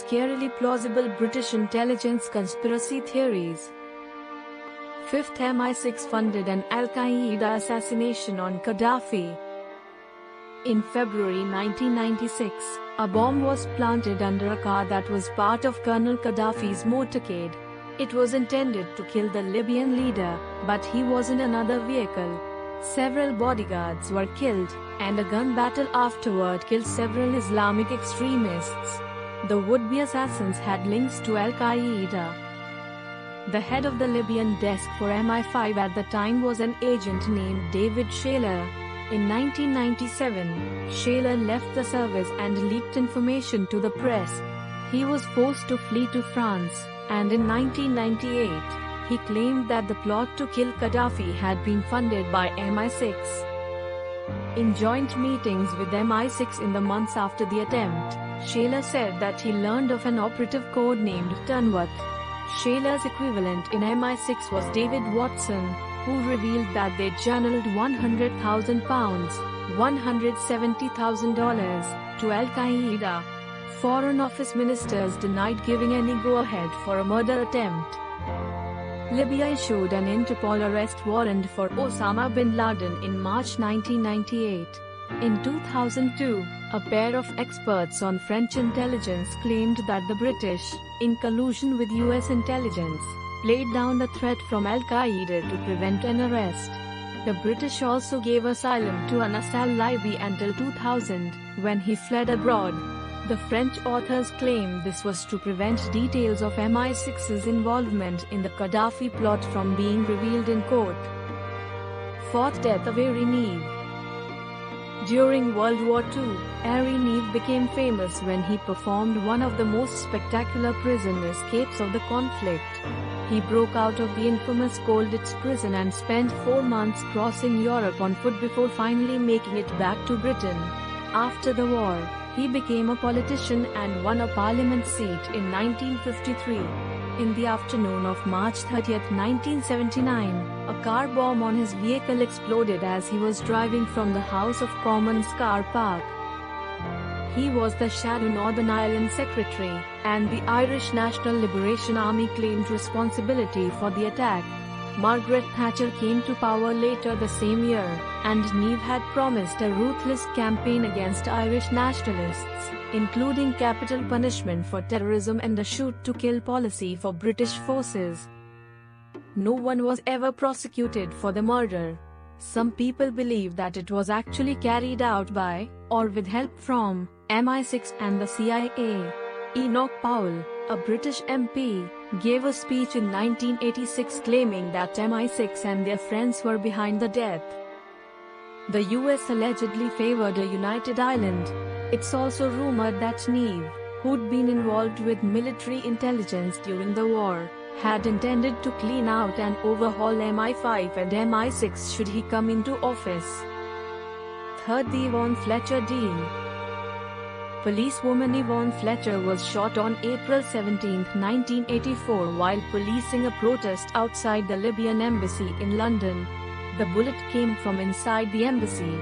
Scarily plausible British intelligence conspiracy theories. 5th, MI6 funded an Al-Qaeda assassination on Gaddafi. In February 1996, a bomb was planted under a car that was part of Colonel Gaddafi's motorcade. It was intended to kill the Libyan leader, but he was in another vehicle. Several bodyguards were killed, and a gun battle afterward killed several Islamic extremists. The would-be assassins had links to Al-Qaeda. The head of the Libyan desk for MI5 at the time was an agent named David Shayler. In 1997, Shayler left the service and leaked information to the press. He was forced to flee to France, and in 1998, he claimed that the plot to kill Gaddafi had been funded by MI6. In joint meetings with MI6 in the months after the attempt, Shayler said that he learned of an operative code named Tunwat. Shayler's equivalent in MI6 was David Watson, who revealed that they channeled £100,000, $170,000, to Al-Qaeda. Foreign Office ministers denied giving any go-ahead for a murder attempt. Libya issued an Interpol arrest warrant for Osama bin Laden in March 1998. In 2002, a pair of experts on French intelligence claimed that the British, in collusion with US intelligence, played down the threat from Al-Qaeda to prevent an arrest. The British also gave asylum to Anas al-Libi until 2000, when he fled abroad. The French authors claim this was to prevent details of MI6's involvement in the Gaddafi plot from being revealed in court. 4th, death of Ari Neve. During World War II, Ari Neve became famous when he performed one of the most spectacular prison escapes of the conflict. He broke out of the infamous Colditz prison and spent 4 months crossing Europe on foot before finally making it back to Britain. After the war, he became a politician and won a parliament seat in 1953. In the afternoon of March 30, 1979, a car bomb on his vehicle exploded as he was driving from the House of Commons car park. He was the shadow Northern Ireland secretary, and the Irish National Liberation Army claimed responsibility for the attack. Margaret Thatcher came to power later the same year, and Neve had promised a ruthless campaign against Irish nationalists, including capital punishment for terrorism and a shoot-to-kill policy for British forces. No one was ever prosecuted for the murder. Some people believe that it was actually carried out by, or with help from, MI6 and the CIA. Enoch Powell, a British MP, gave a speech in 1986 claiming that MI6 and their friends were behind the death. The US allegedly favored a united Ireland. It's also rumored that Neve, who'd been involved with military intelligence during the war, had intended to clean out and overhaul MI5 and MI6 should he come into office. 3rd, the Yvonne Fletcher deal. Policewoman Yvonne Fletcher was shot on April 17, 1984 while policing a protest outside the Libyan embassy in London. The bullet came from inside the embassy.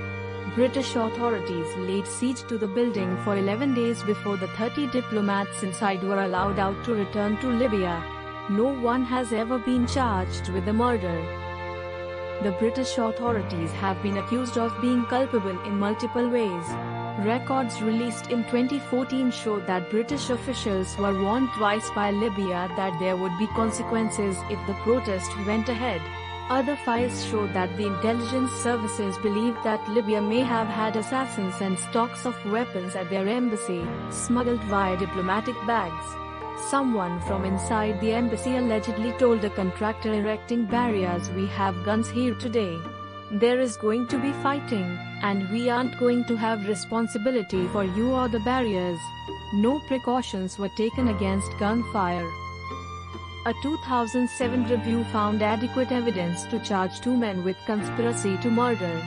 British authorities laid siege to the building for 11 days before the 30 diplomats inside were allowed out to return to Libya. No one has ever been charged with the murder. The British authorities have been accused of being culpable in multiple ways. Records released in 2014 show that British officials were warned twice by Libya that there would be consequences if the protest went ahead. Other files show that the intelligence services believed that Libya may have had assassins and stocks of weapons at their embassy, smuggled via diplomatic bags. Someone from inside the embassy allegedly told a contractor erecting barriers, "We have guns here today. There is going to be fighting, and we aren't going to have responsibility for you or the barriers." No precautions were taken against gunfire. A 2007 review found adequate evidence to charge 2 men with conspiracy to murder.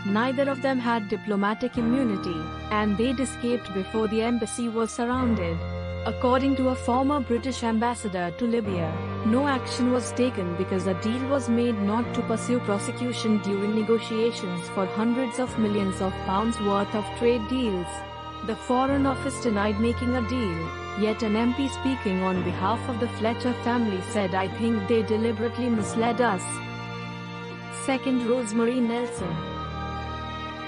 Neither of them had diplomatic immunity, and they'd escaped before the embassy was surrounded. According to a former British ambassador to Libya, no action was taken because a deal was made not to pursue prosecution during negotiations for hundreds of millions of pounds worth of trade deals. The Foreign Office denied making a deal, yet an MP speaking on behalf of the Fletcher family said, "I think they deliberately misled us." Second, Rosemary Nelson.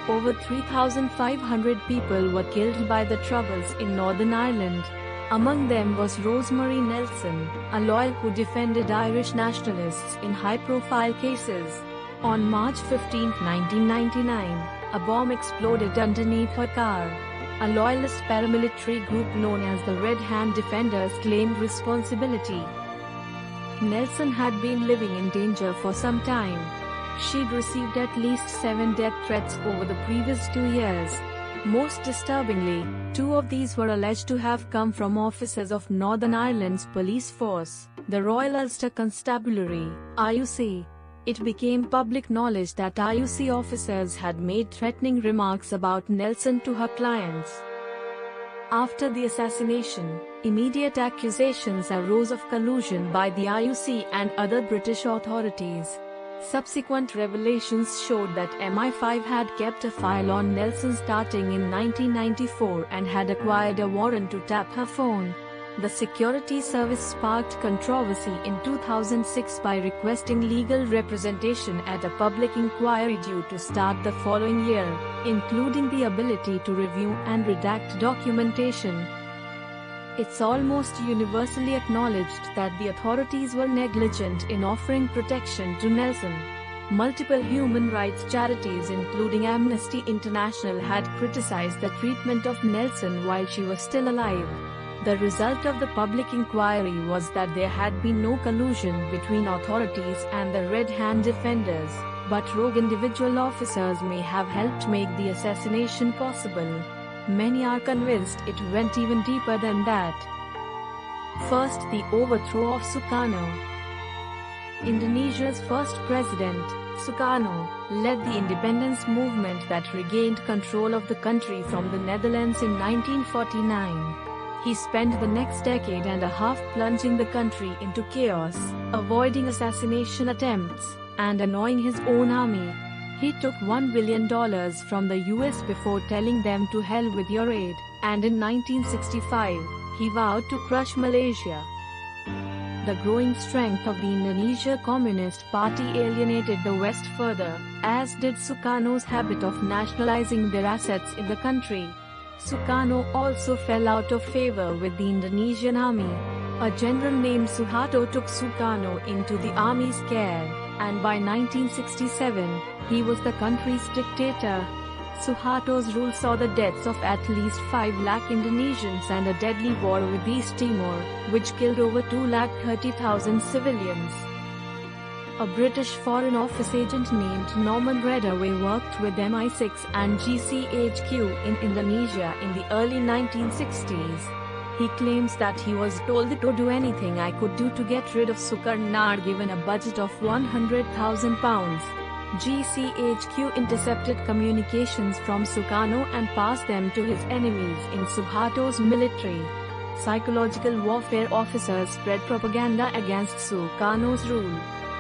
Over 3,500 people were killed by the Troubles in Northern Ireland. Among them was Rosemary Nelson, a lawyer who defended Irish nationalists in high-profile cases. On March 15, 1999, a bomb exploded underneath her car. A loyalist paramilitary group known as the Red Hand Defenders claimed responsibility. Nelson had been living in danger for some time. She'd received at least 7 death threats over the previous 2 years. Most disturbingly, 2 of these were alleged to have come from officers of Northern Ireland's police force, the Royal Ulster Constabulary, RUC. It became public knowledge that RUC officers had made threatening remarks about Nelson to her clients. After the assassination, immediate accusations arose of collusion by the RUC and other British authorities. Subsequent revelations showed that MI5 had kept a file on Nelson starting in 1994 and had acquired a warrant to tap her phone. The security service sparked controversy in 2006 by requesting legal representation at a public inquiry due to start the following year, including the ability to review and redact documentation. It's almost universally acknowledged that the authorities were negligent in offering protection to Nelson. Multiple human rights charities including Amnesty International had criticized the treatment of Nelson while she was still alive. The result of the public inquiry was that there had been no collusion between authorities and the Red Hand Defenders, but rogue individual officers may have helped make the assassination possible. Many are convinced it went even deeper than that. First, the overthrow of Sukarno. Indonesia's first president, Sukarno, led the independence movement that regained control of the country from the Netherlands in 1949. He spent the next decade and a half plunging the country into chaos, avoiding assassination attempts, and annoying his own army. He took $1 billion from the US before telling them to hell with your aid, and in 1965, he vowed to crush Malaysia. The growing strength of the Indonesia Communist Party alienated the West further, as did Sukarno's habit of nationalizing their assets in the country. Sukarno also fell out of favor with the Indonesian army. A general named Suharto took Sukarno into the army's care, and by 1967, he was the country's dictator. Suharto's rule saw the deaths of at least 5 lakh Indonesians and a deadly war with East Timor, which killed over 230,000 civilians. A British Foreign Office agent named Norman Redaway worked with MI6 and GCHQ in Indonesia in the early 1960s. He claims that he was told to do anything I could do to get rid of Sukarno given a budget of £100,000. GCHQ intercepted communications from Sukarno and passed them to his enemies in Suharto's military. Psychological warfare officers spread propaganda against Sukarno's rule.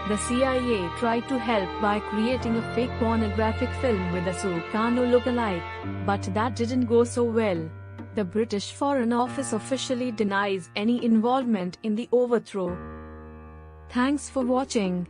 The CIA tried to help by creating a fake pornographic film with a Sukarno look-alike, but that didn't go so well. The British Foreign Office officially denies any involvement in the overthrow. Thanks for watching.